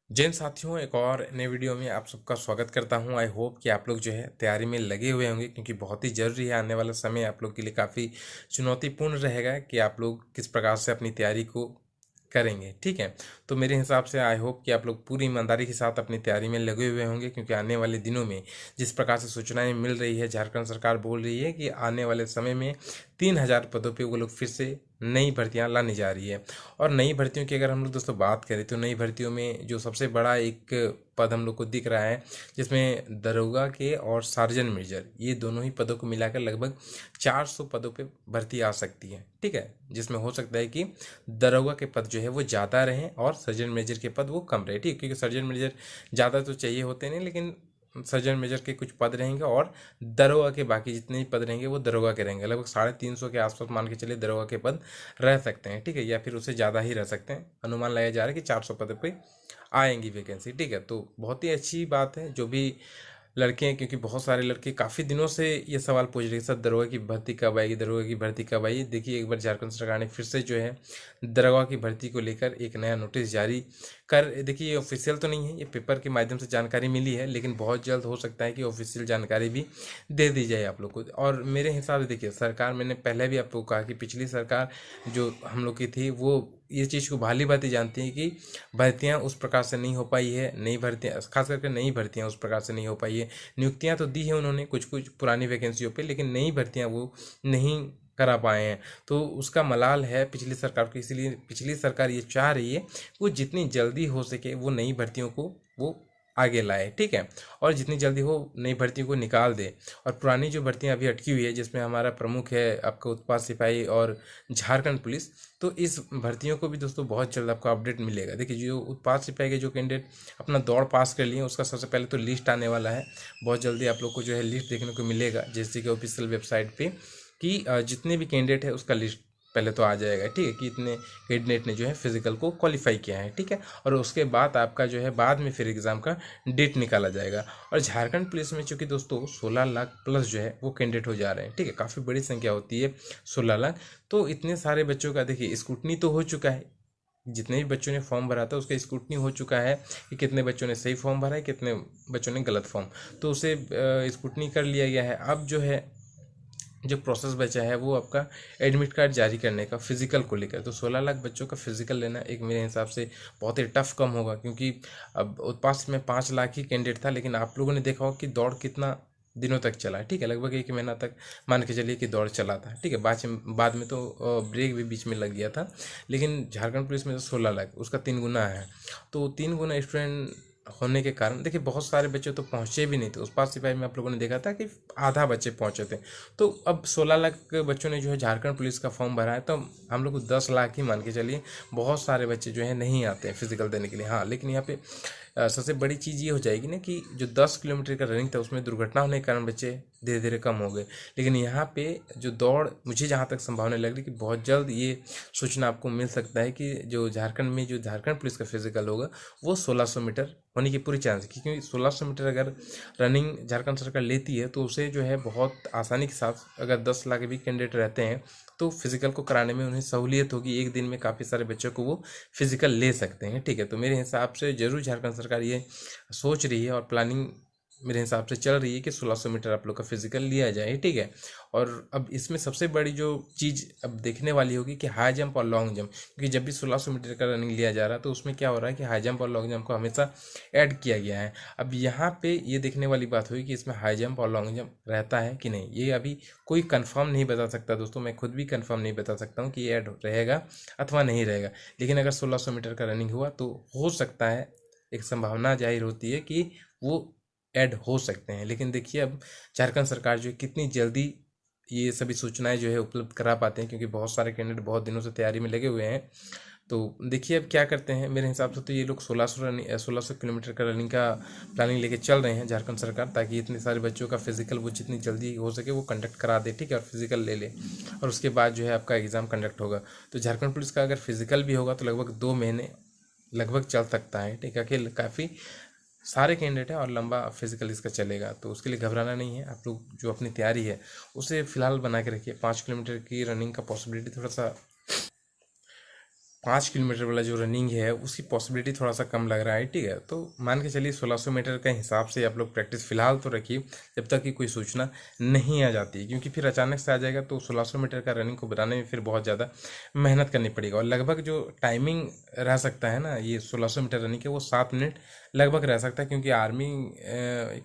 जिन साथियों एक और नए वीडियो में आप सबका स्वागत करता हूं। आई होप कि आप लोग जो है तैयारी में लगे हुए होंगे, क्योंकि बहुत ही ज़रूरी है। आने वाला समय आप लोग के लिए काफ़ी चुनौतीपूर्ण रहेगा कि आप लोग किस प्रकार से अपनी तैयारी को करेंगे। ठीक है, तो मेरे हिसाब से आई होप कि आप लोग पूरी ईमानदारी के साथ अपनी तैयारी में लगे हुए होंगे, क्योंकि आने वाले दिनों में जिस प्रकार से सूचनाएं मिल रही है, झारखंड सरकार बोल रही है कि आने वाले समय में 3,000 पदों पे वो लोग फिर से नई भर्तियां लाने जा रही है। और नई भर्तियों की अगर हम लोग दोस्तों बात करें तो नई भर्तियों में जो सबसे बड़ा एक पद हम लोग को दिख रहा है, जिसमें दरोगा के और सार्जन मेजर, ये दोनों ही पदों को मिलाकर लगभग 400 पदों पे भर्ती आ सकती है। ठीक है, जिसमें हो सकता है कि दरोगा के पद जो है वो ज़्यादा रहें और सर्जन मेजर के पद वो कम रहे। ठीक है, क्योंकि सर्जन मेजर ज़्यादा तो चाहिए होते नहीं, लेकिन सर्जन मेजर के कुछ पद रहेंगे और दरोगा के बाकी जितने भी पद रहेंगे वो दरोगा के रहेंगे। लगभग 350 के आसपास मान के चलिए दरोगा के पद रह सकते हैं। ठीक है, या फिर उससे ज़्यादा ही रह सकते हैं। अनुमान लगाया जा रहा है कि 400 पद पे आएंगी वैकेंसी। ठीक है, तो बहुत ही अच्छी बात है। जो भी लड़के हैं, क्योंकि बहुत सारे लड़के काफ़ी दिनों से ये सवाल पूछ रहे हैं सर दरोगा की भर्ती कब आएगी, दरोगा की भर्ती कब आएगी। देखिए, एक बार झारखंड सरकार ने फिर से जो है दरोगा की भर्ती को लेकर एक नया नोटिस जारी कर, देखिए ये ऑफिशियल तो नहीं है, ये पेपर के माध्यम से जानकारी मिली है, लेकिन बहुत जल्द हो सकता है कि ऑफिशियल जानकारी भी दे दी जाए आप लोग को। और मेरे हिसाब से देखिए, सरकार, मैंने पहले भी आपको कहा कि पिछली सरकार जो हम लोग की थी वो ये चीज़ को भाली भांति जानती है कि भर्तियां उस प्रकार से नहीं हो पाई है। नई भर्तियां, खास करके नई भर्तियां उस प्रकार से नहीं हो पाई है। नियुक्तियां तो दी है उन्होंने कुछ कुछ पुरानी वैकेंसियों पे, लेकिन नई भर्तियां वो नहीं करा पाए हैं। तो उसका मलाल है पिछली सरकार को, इसीलिए पिछली सरकार ये चाह रही है वो जितनी जल्दी हो सके वो नई भर्तियों को वो आगे लाए। ठीक है, और जितनी जल्दी हो नई भर्तियों को निकाल दे। और पुरानी जो भर्तियां अभी अटकी हुई है, जिसमें हमारा प्रमुख है आपका उत्पाद सिपाही और झारखंड पुलिस, तो इस भर्तियों को भी दोस्तों बहुत जल्द आपको अपडेट मिलेगा। देखिए, जो उत्पाद सिपाही के जो कैंडिडेट अपना दौड़ पास कर लिए, उसका सबसे पहले तो लिस्ट आने वाला है। बहुत जल्दी आप लोग को जो है लिस्ट देखने को मिलेगा जैसे कि ऑफिशियल वेबसाइट पे, कि जितने भी कैंडिडेट है उसका लिस्ट पहले तो आ जाएगा। ठीक है, कि इतने कैंडिडेट ने जो है फिजिकल को क्वालिफाई किया है। ठीक है, और उसके बाद आपका जो है बाद में फिर एग्ज़ाम का डेट निकाला जाएगा। और झारखंड पुलिस में चूंकि दोस्तों 16 लाख प्लस जो है वो कैंडिडेट हो जा रहे हैं। ठीक है, काफ़ी बड़ी संख्या होती है 16 लाख। तो इतने सारे बच्चों का देखिए स्क्रूटनी तो हो चुका है, जितने भी बच्चों ने फॉर्म भरा था उसका स्क्रूटनी हो चुका है कि कितने बच्चों ने सही फॉर्म भरा है, कितने बच्चों ने गलत फॉर्म, तो उसे स्क्रूटनी कर लिया गया है। अब जो है जो प्रोसेस बचा है वो आपका एडमिट कार्ड जारी करने का फिजिकल को लेकर। तो 16 लाख बच्चों का फिजिकल लेना एक मेरे हिसाब से बहुत ही टफ कम होगा, क्योंकि अब उत्पास में 5 लाख ही कैंडिडेट था, लेकिन आप लोगों ने देखा होगा कि दौड़ कितना दिनों तक चला है। ठीक है, लगभग 1 महीना तक मान के चलिए कि दौड़ चला था। ठीक है, बाद में तो ब्रेक भी बीच में लग गया था, लेकिन झारखंड पुलिस में तो 16 लाख उसका 3 गुना है। तो 3 गुना स्टूडेंट होने के कारण देखिए बहुत सारे बच्चे तो पहुंचे भी नहीं थे। उस पास सिपाही में आप लोगों ने देखा था कि आधा बच्चे पहुंचे थे। तो अब 16 लाख बच्चों ने जो है झारखंड पुलिस का फॉर्म भरा है, तो हम लोग को 10 लाख ही मान के चलिए। बहुत सारे बच्चे जो है नहीं आते हैं फिजिकल देने के लिए। हाँ, लेकिन यहाँ पे सबसे बड़ी चीज़ ये हो जाएगी ना कि जो 10 किलोमीटर का रनिंग था उसमें दुर्घटना होने के कारण बच्चे धीरे धीरे कम हो गए। लेकिन यहाँ पे जो दौड़, मुझे जहाँ तक संभावना लग रही कि बहुत जल्द ये सूचना आपको मिल सकता है कि जो झारखंड में जो झारखंड पुलिस का फिजिकल होगा वो 1600 मीटर होने की पूरी चांस है। क्योंकि 1600 मीटर अगर रनिंग झारखंड सरकार लेती है तो उसे जो है बहुत आसानी के साथ, अगर 10 लाख भी कैंडिडेट रहते हैं तो फिजिकल को कराने में उन्हें सहूलियत होगी। एक दिन में काफ़ी सारे बच्चों को वो फिजिकल ले सकते हैं। ठीक है, तो मेरे हिसाब से जरूर झारखंड सरकार ये सोच रही है और प्लानिंग मेरे हिसाब से चल रही है कि 1600 मीटर आप लोग का फिजिकल लिया जाए। ठीक है, और अब इसमें सबसे बड़ी जो चीज़ अब देखने वाली होगी कि हाई जंप और लॉन्ग जंप, क्योंकि जब भी 1600 मीटर का रनिंग लिया जा रहा है तो उसमें क्या हो रहा है कि हाई जंप और लॉन्ग जंप को हमेशा ऐड किया गया है। अब यहाँ पे ये देखने वाली बात हुई कि इसमें हाई जंप और लॉन्ग जंप रहता है कि नहीं, ये अभी कोई कंफर्म नहीं बता सकता दोस्तों। मैं खुद भी कंफर्म नहीं बता सकता हूँ कि ये ऐड रहेगा अथवा नहीं रहेगा। लेकिन अगर 1600 मीटर का रनिंग हुआ तो हो सकता है, एक संभावना जाहिर होती है कि वो ऐड हो सकते हैं। लेकिन देखिए अब झारखंड सरकार जो है कितनी जल्दी ये सभी सूचनाएं जो है उपलब्ध करा पाते हैं, क्योंकि बहुत सारे कैंडिडेट बहुत दिनों से तैयारी में लगे हुए हैं। तो देखिए अब क्या करते हैं। मेरे हिसाब से तो ये लोग 1600 किलोमीटर का रनिंग का प्लानिंग लेके चल रहे हैं झारखंड सरकार, ताकि इतने सारे बच्चों का फिजिकल वो जितनी जल्दी हो सके वो कंडक्ट करा दे। ठीक है, और फिजिकल ले ले, और उसके बाद जो है आपका एग्ज़ाम कंडक्ट होगा। तो झारखंड पुलिस का अगर फिजिकल भी होगा तो लगभग 2 महीने लगभग चल सकता है। ठीक है, कि काफ़ी सारे कैंडिडेट हैं और लंबा फिजिकल इसका चलेगा, तो उसके लिए घबराना नहीं है। आप लोग जो अपनी तैयारी है उसे फिलहाल बना के रखिए। 5 किलोमीटर की रनिंग का पॉसिबिलिटी थोड़ा सा 5 किलोमीटर वाला जो रनिंग है उसकी पॉसिबिलिटी थोड़ा सा कम लग रहा है, ठीक है। तो मान के चलिए 1600 मीटर का हिसाब से आप लोग प्रैक्टिस फिलहाल तो रखिए, जब तक कि कोई सूचना नहीं आ जाती है, क्योंकि फिर अचानक से आ जाएगा तो 1600 मीटर का रनिंग को बनाने में फिर बहुत ज़्यादा मेहनत करनी पड़ेगी। और लगभग जो टाइमिंग रह सकता है ना ये 1600 मीटर रनिंग के, वो 7 मिनट लगभग रह सकता है, क्योंकि आर्मी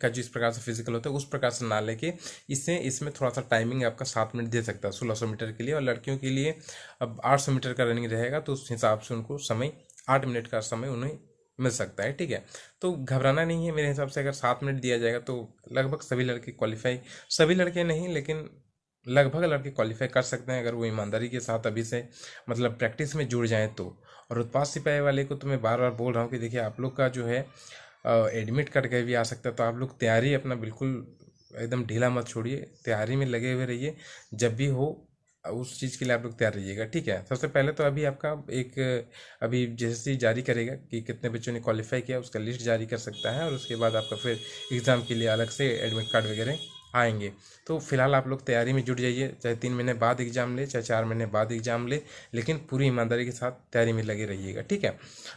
का जिस प्रकार से फिजिकल होता है उस प्रकार से ना लेके इसमें थोड़ा सा टाइमिंग आपका 7 मिनट दे सकता है 1600 मीटर के लिए। और लड़कियों के लिए अब 800 मीटर का रनिंग रहेगा तो उस हिसाब से उनको समय 8 मिनट का समय उन्हें मिल सकता है, ठीक है। तो घबराना नहीं है मेरे हिसाब से, अगर 7 मिनट दिया जाएगा तो लगभग सभी लड़के क्वालिफाई, सभी लड़के नहीं लेकिन लगभग लड़के क्वालिफाई कर सकते हैं, अगर वो ईमानदारी के साथ अभी से मतलब प्रैक्टिस में जुड़ जाएं तो। और उत्पाद सिपाही वाले को तो मैं बार बार बोल रहा हूँ कि देखिए आप लोग का जो है एडमिट करके भी आ सकता है, तो आप लोग तैयारी अपना बिल्कुल एकदम ढीला मत छोड़िए, तैयारी में लगे हुए रहिए, जब भी हो उस चीज़ के लिए आप लोग तैयार रहिएगा, ठीक है। सबसे पहले तो अभी आपका एक अभी जैसे ही जारी करेगा कि कितने बच्चों ने क्वालिफाई किया उसका लिस्ट जारी कर सकता है, और उसके बाद आपका फिर एग्ज़ाम के लिए अलग से एडमिट कार्ड वगैरह आएंगे। तो फिलहाल आप लोग तैयारी में जुट जाइए, चाहे 3 महीने बाद एग्ज़ाम ले चाहे 4 महीने बाद एग्ज़ाम ले, लेकिन पूरी ईमानदारी के साथ तैयारी में लगे रहिएगा, ठीक है।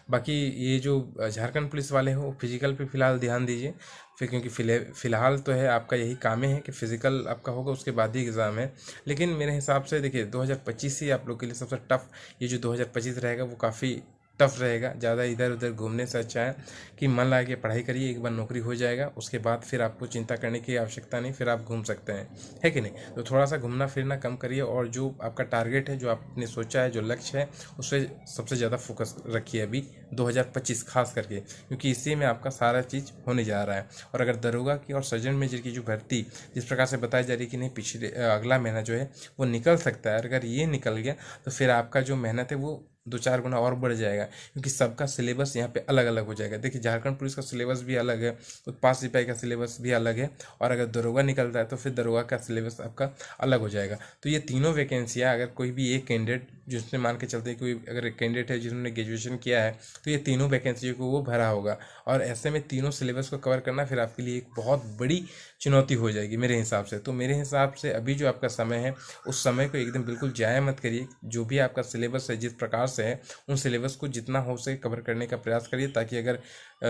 बाकी ये जो झारखंड पुलिस वाले हो फिजिकल पे फिलहाल ध्यान दीजिए, फिर क्योंकि फिलहाल तो है आपका यही काम है कि फिजिकल आपका होगा उसके बाद ही एग्ज़ाम है। लेकिन मेरे हिसाब से देखिए 2025 ही आप लोग के लिए सबसे टफ, ये जो 2025 रहेगा वो काफ़ी टफ रहेगा। ज़्यादा इधर उधर घूमने से अच्छा है कि मन लगा के पढ़ाई करिए, एक बार नौकरी हो जाएगा उसके बाद फिर आपको चिंता करने की आवश्यकता नहीं, फिर आप घूम सकते हैं, है कि नहीं। तो थोड़ा सा घूमना फिरना कम करिए, और जो आपका टारगेट है, जो आपने सोचा है, जो लक्ष्य है, उस पर सबसे ज़्यादा फोकस रखिए अभी 2025 खास करके, क्योंकि इसी में आपका सारा चीज़ होने जा रहा है। और अगर दरोगा की और सर्जन मेजर की जो भर्ती जिस प्रकार से बताई जा रही है कि नहीं पिछले अगला महीना जो है वो निकल सकता है, अगर ये निकल गया तो फिर आपका जो मेहनत है वो 2-4 गुना और बढ़ जाएगा, क्योंकि सबका सिलेबस यहाँ पे अलग अलग हो जाएगा। देखिए झारखंड पुलिस का सिलेबस भी अलग है, उत्पाद सिपाही का सिलेबस भी अलग है, और अगर दरोगा निकलता है तो फिर दरोगा का सिलेबस आपका अलग हो जाएगा। तो ये तीनों वैकेंसियाँ अगर कोई भी एक कैंडिडेट, जिसने मान के चलते कोई अगर एक कैंडिडेट है जिन्होंने ग्रेजुएशन किया है, तो ये तीनों वैकेंसियों को वो भरा होगा, और ऐसे में तीनों सिलेबस को कवर करना फिर आपके लिए एक बहुत बड़ी चुनौती हो जाएगी मेरे हिसाब से। तो मेरे हिसाब से अभी जो आपका समय है उस समय को एकदम बिल्कुल जाया मत करिए, जो भी आपका सिलेबस है जिस प्रकार से है उन सिलेबस को जितना हो सके कवर करने का प्रयास करिए, ताकि अगर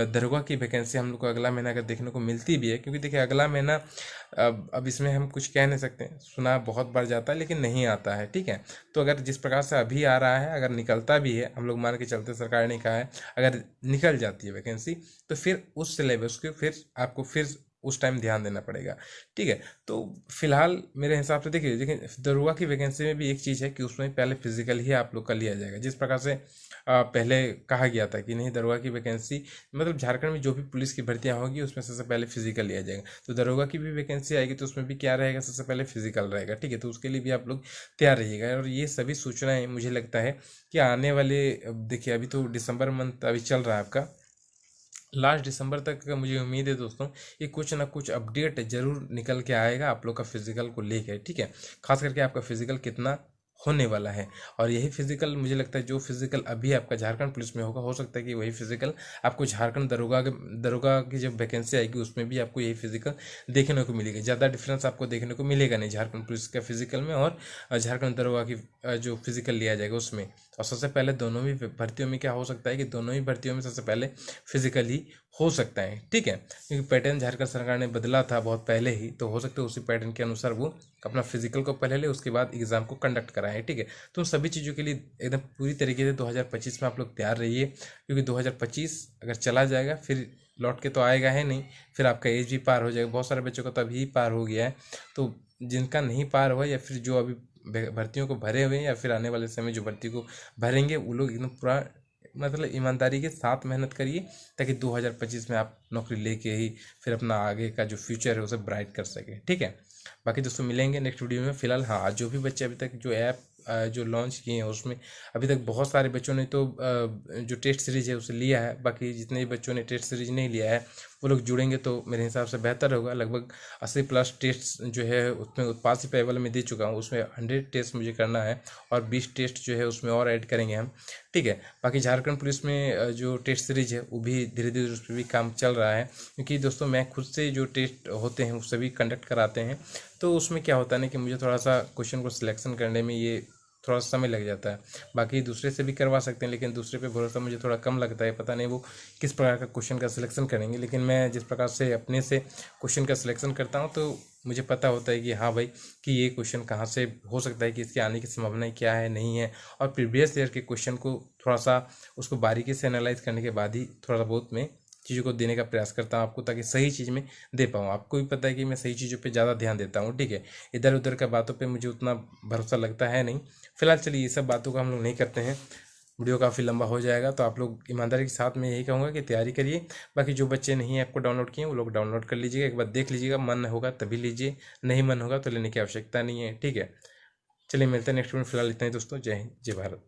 दरोगा की वैकेंसी हम लोग को अगला महीना अगर देखने को मिलती भी है, क्योंकि देखिए अगला महीना अब इसमें हम कुछ कह नहीं सकते, सुना बहुत बार जाता है लेकिन नहीं आता है, ठीक है। तो अगर जिस प्रकार से अभी आ रहा है, अगर निकलता भी है, हम लोग मान के चलते सरकार ने कहा है अगर निकल जाती है वैकेंसी, तो फिर उस सिलेबस को फिर आपको फिर उस टाइम ध्यान देना पड़ेगा, ठीक है। तो फिलहाल मेरे हिसाब से देखिए देखिए दरोगा की वैकेंसी में भी एक चीज़ है कि उसमें पहले फिजिकल ही आप लोग का लिया जाएगा, जिस प्रकार से पहले कहा गया था कि नहीं दरोगा की वैकेंसी मतलब झारखंड में जो भी पुलिस की भर्तियां होगी उसमें सबसे पहले फिजिकल लिया जाएगा, तो दरोगा की भी वैकेंसी आएगी तो उसमें भी क्या रहेगा, सबसे पहले फिजिकल रहेगा, ठीक है। तो उसके लिए भी आप लोग तैयार रहिएगा। और ये सभी सूचनाएं मुझे लगता है कि आने वाले, देखिए अभी तो दिसंबर मंथ अभी चल रहा है आपका, लास्ट दिसंबर तक का मुझे उम्मीद है दोस्तों ये कुछ ना कुछ अपडेट जरूर निकल के आएगा आप लोग का फिजिकल को लेकर, ठीक है। खास करके आपका फिजिकल कितना होने वाला है, और यही फिजिकल मुझे लगता है जो फिजिकल अभी आपका झारखंड पुलिस में होगा, हो सकता है कि वही फिजिकल आपको झारखंड दरोगा की जब वैकेंसी आएगी उसमें भी आपको यही फिजिकल देखने को मिलेगा। ज़्यादा डिफरेंस आपको देखने को मिलेगा नहीं झारखंड पुलिस का फिजिकल में और झारखंड दरोगा की जो फिजिकल लिया जाएगा उसमें। और सबसे पहले दोनों भी भर्तियों में क्या हो सकता है कि दोनों ही भर्तियों में सबसे पहले फिजिकल ही हो सकता है, ठीक है। क्योंकि पैटर्न झारखंड सरकार ने बदला था बहुत पहले ही, तो हो सकता है उसी पैटर्न के अनुसार वो अपना फिजिकल को पहले ले उसके बाद एग्जाम को कंडक्ट कराएं, ठीक है। तो उन सभी चीज़ों के लिए एकदम पूरी तरीके से 2025 में आप लोग तैयार रहिए, क्योंकि 2025 अगर चला जाएगा फिर लौट के तो आएगा है नहीं, फिर आपका एज भी पार हो जाएगा। बहुत सारे बच्चों का तो अभी पार हो गया है, तो जिनका नहीं पार हुआ या फिर जो अभी भर्तियों को भरे हुए हैं या फिर आने वाले समय जो भर्ती को भरेंगे वो लोग एकदम पूरा मतलब ईमानदारी के साथ मेहनत करिए, ताकि 2025 में आप नौकरी लेके ही फिर अपना आगे का जो फ्यूचर है उसे ब्राइट कर सकें, ठीक है। बाकी दोस्तों मिलेंगे नेक्स्ट वीडियो में। फिलहाल हाँ, जो भी बच्चे अभी तक जो ऐप जो लॉन्च किए हैं उसमें अभी तक बहुत सारे बच्चों ने तो जो टेस्ट सीरीज है उसे लिया है, बाकी जितने भी बच्चों ने टेस्ट सीरीज नहीं लिया है वो लोग जुड़ेंगे तो मेरे हिसाब से बेहतर होगा। लगभग 80+ टेस्ट जो है उसमें उत्पाद सिपाही वाले में दे चुका हूँ, उसमें 100 टेस्ट मुझे करना है और 20 टेस्ट जो है उसमें और ऐड करेंगे हम, ठीक है। बाकी झारखंड पुलिस में जो टेस्ट सीरीज है वो भी धीरे धीरे उस पर भी काम चल रहा है, क्योंकि दोस्तों मैं खुद से जो टेस्ट होते हैं वो सभी कंडक्ट कराते हैं, तो उसमें क्या होता है ना कि मुझे थोड़ा सा क्वेश्चन को सिलेक्शन करने में ये थोड़ा सा समय लग जाता है। बाकी दूसरे से भी करवा सकते हैं, लेकिन दूसरे पे भरोसा मुझे थोड़ा कम लगता है। पता नहीं वो किस प्रकार का क्वेश्चन का सिलेक्शन करेंगे, लेकिन मैं जिस प्रकार से अपने से क्वेश्चन का सिलेक्शन करता हूँ तो मुझे पता होता है कि हाँ भाई, कि ये क्वेश्चन कहाँ से हो सकता है, कि इसके आने की संभावनाएं क्या है, नहीं है। और प्रीवियस ईयर के क्वेश्चन को थोड़ा सा उसको बारीकी से एनालाइज करने के बाद ही थोड़ा बहुत मैं चीज़ों को देने का प्रयास करता हूँ आपको, ताकि सही चीज़ में दे पाऊँ। आपको भी पता है कि मैं सही चीज़ों पे ज़्यादा ध्यान देता हूँ, ठीक है। इधर उधर का बातों पे मुझे उतना भरोसा लगता है नहीं। फिलहाल चलिए ये सब बातों का हम लोग नहीं करते हैं, वीडियो काफ़ी लंबा हो जाएगा। तो आप लोग ईमानदारी के साथ में यही कहूँगा कि तैयारी करिए। बाकी जो बच्चे नहीं ऐप को डाउनलोड किए वो लोग डाउनलोड कर लीजिएगा, एक बार देख लीजिएगा, मन होगा तभी लीजिए, नहीं मन होगा तो लेने की आवश्यकता नहीं है, ठीक है। चलिए मिलते हैं नेक्स्ट वीडियो में। फिलहाल इतना ही दोस्तों, जय हिंद जय भारत।